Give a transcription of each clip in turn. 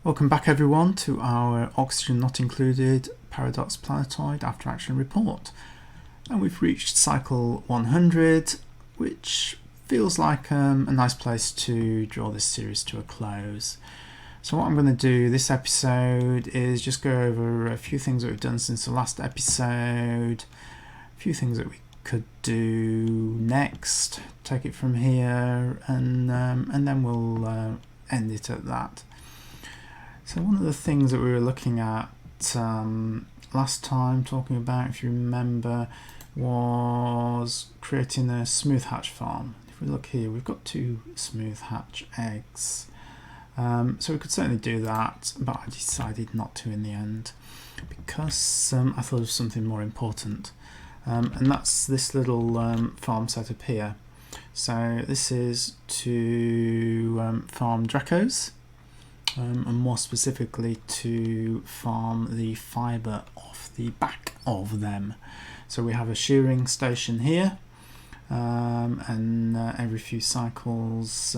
Welcome back everyone to our Oxygen Not Included Paradox Planetoid After Action Report. And we've reached cycle 100, which feels like a nice place to draw this series to a close. So what I'm going to do this episode is just go over a few things that we've done since the last episode, a few things that we could do next, take it from here, and then we'll end it at that. So one of the things that we were looking at last time, talking about, if you remember, was creating a smooth hatch farm. If we look here, we've got 2 smooth hatch eggs. So we could certainly do that, but I decided not to in the end because I thought of something more important. And that's this little farm setup here. So this is to farm Dracos. And more specifically to farm the fibre off the back of them. So we have a shearing station here, and every few cycles,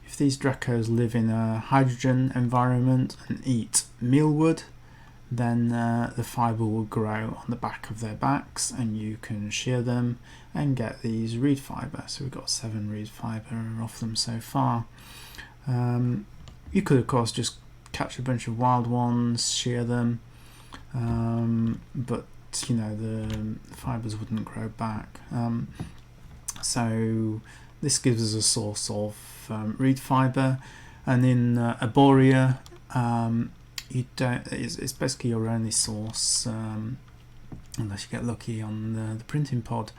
if these Dracos live in a hydrogen environment and eat mealwood, then the fibre will grow on the back of their backs and you can shear them and get these reed fibre. So we've got 7 reed fibre off them so far. You could of course just catch a bunch of wild ones, shear them, but you know the fibres wouldn't grow back. So this gives us a source of reed fibre, and in Arborea you don't. It's basically your only source, unless you get lucky on the printing pod.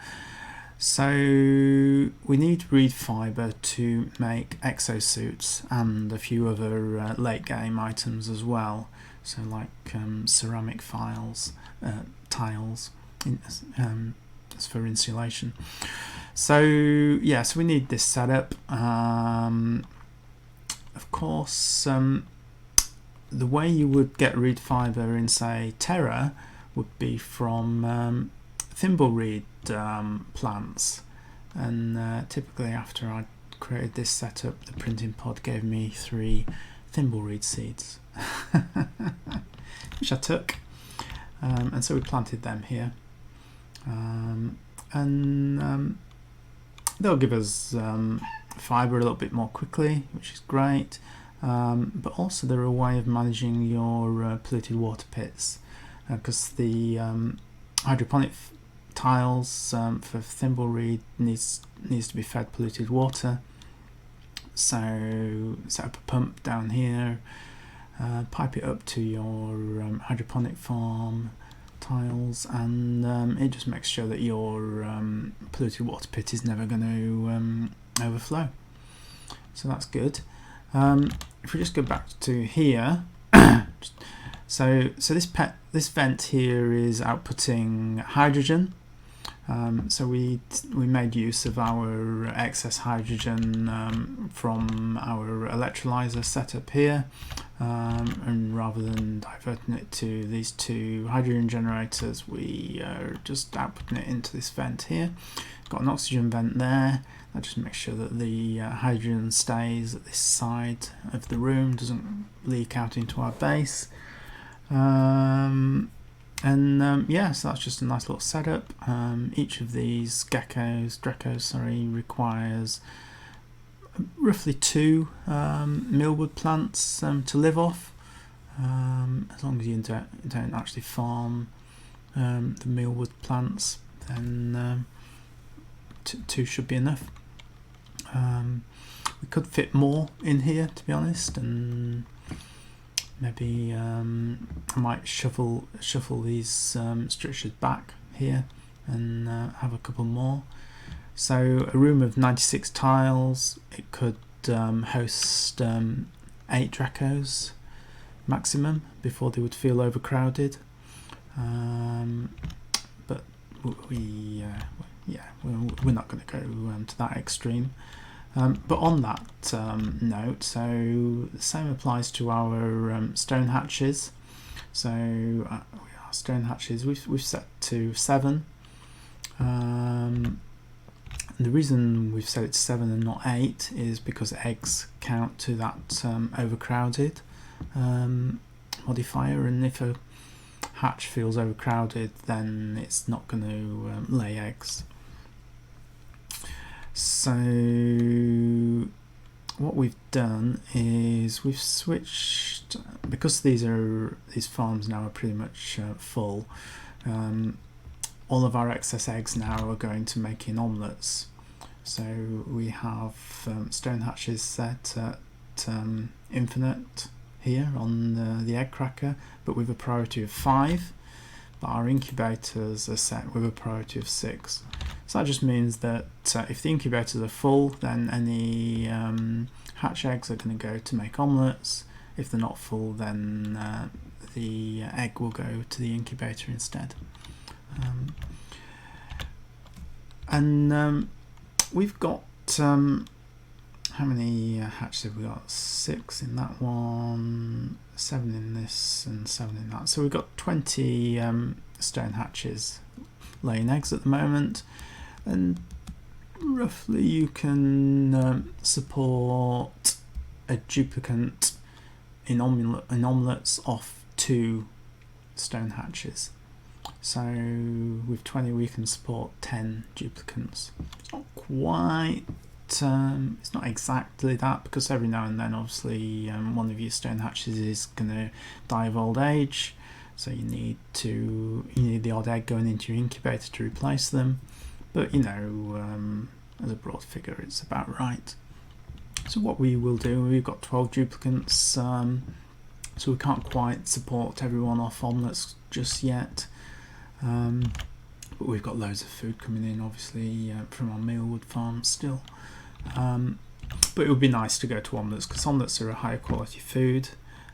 So we need reed fibre to make exosuits and a few other late game items as well. So like ceramic tiles as for insulation. So yeah, so we need this setup. Of course, the way you would get reed fibre in say Terra would be from thimbleweed plants, and typically after I created this setup, the printing pod gave me 3 thimbleweed seeds, which I took, and so we planted them here, and they'll give us fibre a little bit more quickly, which is great, but also they're a way of managing your polluted water pits, because the hydroponic tiles for thimbleweed needs to be fed polluted water. So set up a pump down here, pipe it up to your hydroponic farm tiles, and it just makes sure that your polluted water pit is never going to overflow. So that's good. If we just go back to here, so this vent here is outputting hydrogen. So we made use of our excess hydrogen from our electrolyzer setup here, and rather than diverting it to these 2 hydrogen generators, we are just outputting it into this vent here. Got an oxygen vent there. That just makes sure that the hydrogen stays at this side of the room, doesn't leak out into our base. Yeah, so that's just a nice little setup. Each of these Dracos, requires roughly 2 mealwood plants to live off. As long as you don't actually farm the mealwood plants, then 2 should be enough. We could fit more in here, to be honest, and maybe I might shuffle these structures back here and have a couple more. So a room of 96 tiles, it could host 8 Dracos maximum before they would feel overcrowded. But we're not going to go to that extreme. But on that note, so the same applies to our stone hatches. So our stone hatches we've set to 7. The reason we've set it to 7 and not 8 is because eggs count to that overcrowded. modifier, and if a hatch feels overcrowded, then it's not going to lay eggs. So what we've done is we've switched, because these farms now are pretty much full. All of our excess eggs now are going to making omelettes. So we have stone hatches set at infinite here on the egg cracker, but with a priority of 5. But our incubators are set with a priority of 6. So that just means that if the incubators are full, then any hatch eggs are going to go to make omelettes. If they're not full, then the egg will go to the incubator instead. We've got how many hatches have we got? 6 in that one, 7 in this, and 7 in that. So we've got 20 stone hatches laying eggs at the moment, and roughly you can support a duplicate in omelettes off 2 stone hatches. So with 20 we can support 10 duplicates. It's not quite, it's not exactly that, because every now and then obviously one of your stone hatches is going to die of old age, so you need the odd egg going into your incubator to replace them. But you know, as a broad figure, it's about right. So what we will do, we've got 12 duplicates, so we can't quite support everyone off omelettes just yet. But we've got loads of food coming in, obviously, from our mealwood farm still. But it would be nice to go to omelettes, because omelettes are a higher quality food,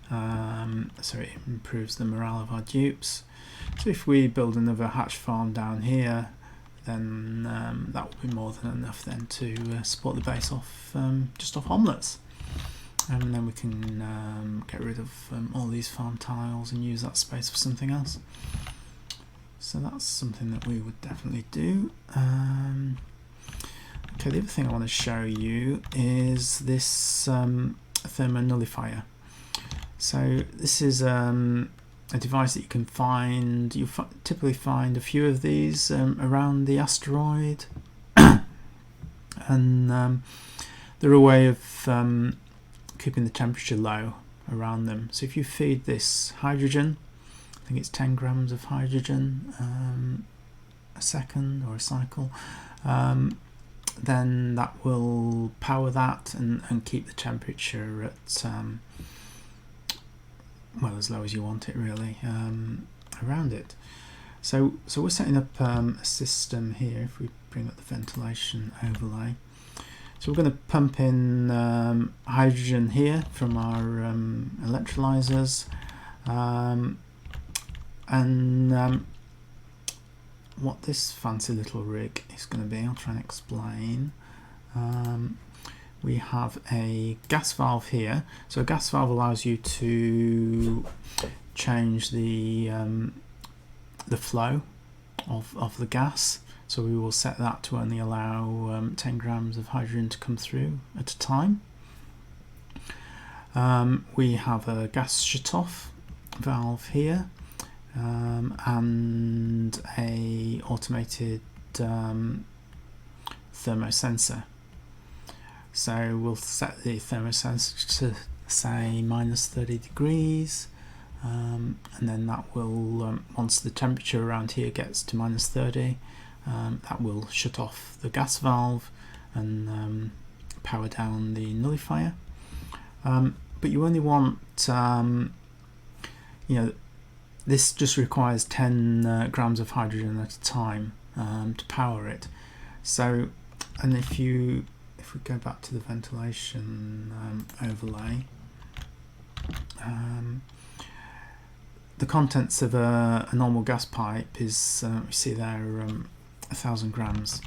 so it improves the morale of our dupes. So if we build another hatch farm down here, then that will be more than enough then to support the base off just off omelettes. And then we can get rid of all these farm tiles and use that space for something else. So that's something that we would definitely do. Okay, the other thing I want to show you is this thermonullifier. So this is a device that you can find. You typically find a few of these around the asteroid, and they're a way of keeping the temperature low around them. So if you feed this hydrogen, I think it's 10 grams of hydrogen a second or a cycle, then that will power that and keep the temperature at well, as low as you want it really around it. So we're setting up a system here. If we bring up the ventilation overlay, so we're going to pump in hydrogen here from our electrolyzers, and what this fancy little rig is going to be, I'll try and explain. We have a gas valve here. So a gas valve allows you to change the flow of the gas. So we will set that to only allow 10 grams of hydrogen to come through at a time. We have a gas shutoff valve here, and a automated thermosensor. So we'll set the thermosensor to say minus 30 degrees, and then that will, once the temperature around here gets to minus 30, that will shut off the gas valve and power down the nullifier. But you only want, this just requires 10 grams of hydrogen at a time to power it. So, and if we go back to the ventilation overlay, the contents of a normal gas pipe is, you see there, 1,000 grams.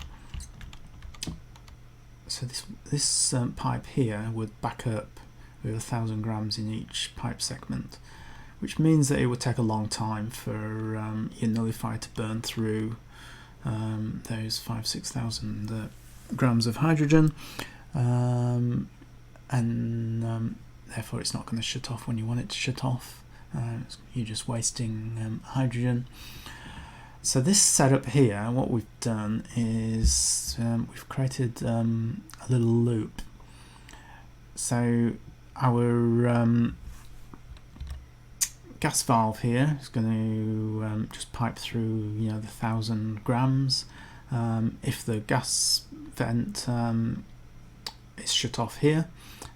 So this pipe here would back up with 1,000 grams in each pipe segment, which means that it would take a long time for your nullifier to burn through those 5,000–6,000 grams of hydrogen, and therefore it's not going to shut off when you want it to shut off. You're just wasting hydrogen. So this setup here, what we've done is we've created a little loop. So our gas valve here is going to just pipe through, the 1,000 grams. If the gas vent is shut off here,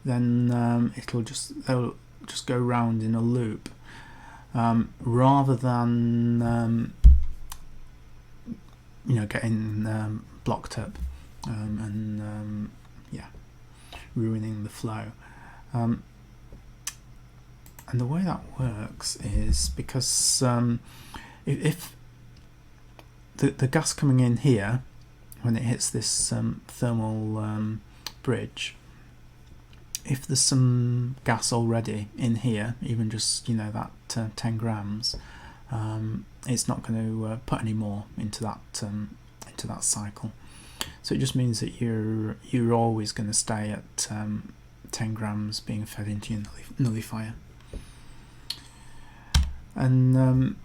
then they'll just go round in a loop, rather than getting blocked up and ruining the flow. And the way that works is because if the gas coming in here, when it hits this thermal bridge, if there's some gas already in here, even just that 10 grams, it's not going to put any more into that cycle. So it just means that you're always going to stay at 10 grams being fed into your nullifier. And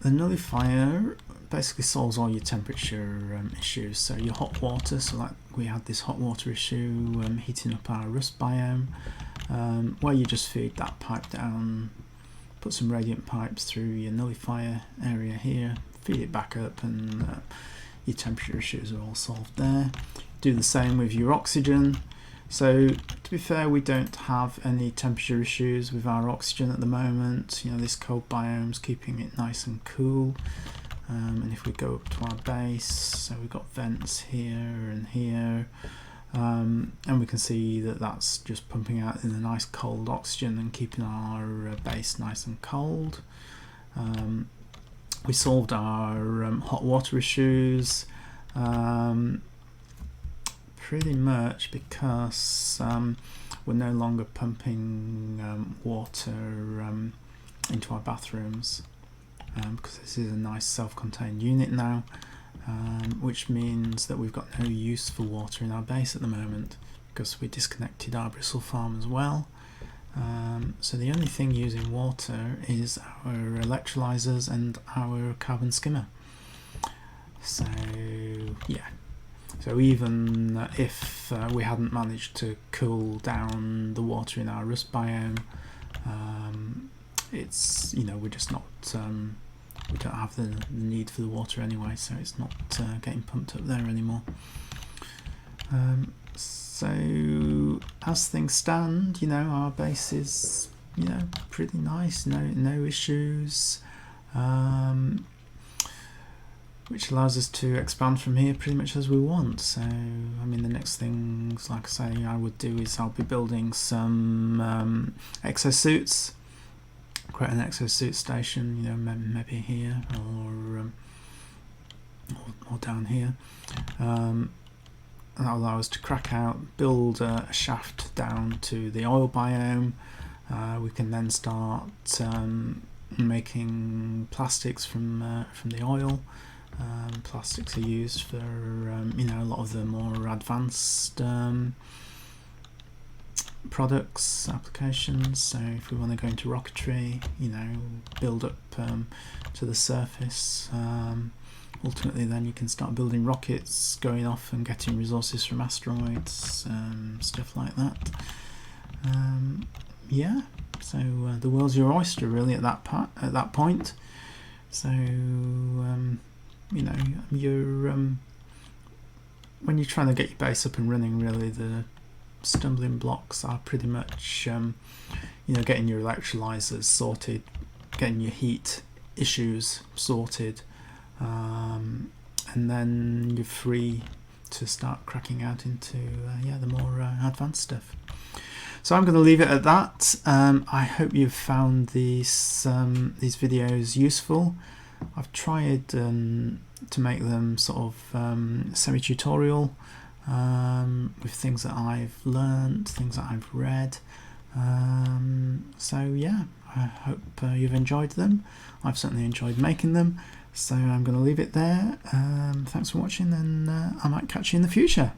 the nullifier basically solves all your temperature issues. So your hot water, so like we had this hot water issue heating up our rust biome, where you just feed that pipe down, put some radiant pipes through your nullifier area here, feed it back up, and your temperature issues are all solved there. Do the same with your oxygen. So to be fair, we don't have any temperature issues with our oxygen at the moment. This cold biome's keeping it nice and cool. And if we go up to our base, so we've got vents here and here, and we can see that that's just pumping out in the nice cold oxygen and keeping our base nice and cold. We solved our hot water issues pretty much because we're no longer pumping water into our bathrooms, because this is a nice self-contained unit now, which means that we've got no use for water in our base at the moment because we disconnected our bristle farm as well. So the only thing using water is our electrolyzers and our carbon skimmer. So yeah, so even if we hadn't managed to cool down the water in our rust biome, it's we're just not we don't have the need for the water anyway, so it's not getting pumped up there anymore. So as things stand, our base is pretty nice, no issues, which allows us to expand from here pretty much as we want. So I mean, the next things, like I say, I would do is I'll be building some exosuits, create an exosuit station, maybe here or down here. And that will allow us to crack out, build a shaft down to the oil biome. We can then start making plastics from the oil. Plastics are used for a lot of the more advanced products applications. So if we want to go into rocketry, build up to the surface. Ultimately then you can start building rockets, going off and getting resources from asteroids, stuff like that. Yeah, so the world's your oyster really at that point. So you're when you're trying to get your base up and running, really the stumbling blocks are pretty much getting your electrolyzers sorted, getting your heat issues sorted, and then you're free to start cracking out into the more advanced stuff. So I'm going to leave it at that. I hope you've found these videos useful. I've tried to make them sort of semi-tutorial, with things that I've learned, things that I've read. So yeah, I hope you've enjoyed them. I've certainly enjoyed making them. So I'm going to leave it there. Thanks for watching, and I might catch you in the future.